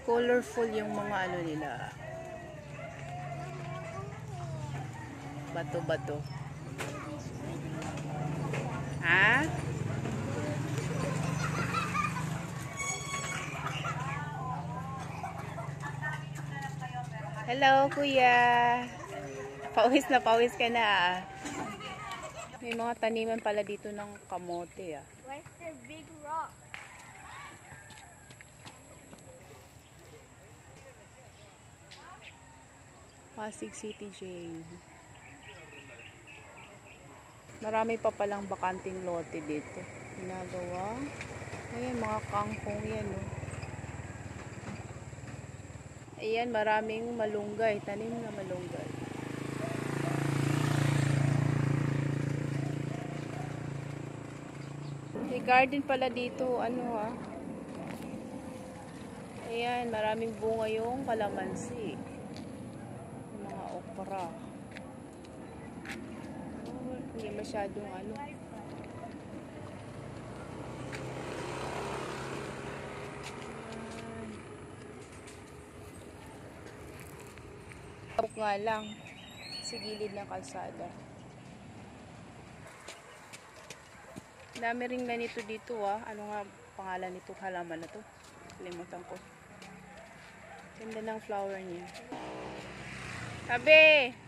Colorful yung mga ano nila. Bato-bato. Ha? Hello, kuya. Pawis na pawis ka na ah. May mga taniman pala dito ng kamote ah. Where's the big rock? Pasig City Jail. Marami pa palang bakanting lote dito. Ginagawa. Ayan, mga kangkong yan. Oh. Ayan, maraming malunggay. Tanim na malunggay. May garden pala dito. Ano ha? Ayan, maraming bunga yung kalamansi. Mga okra. Oh, hindi masyadong ano. Tapos nga lang sa gilid ng kalsada. Dami ring ganito dito ah. Ano nga pangalan nito halaman na to? Kalimutan ko. Ganda ng flower niya. Tabi!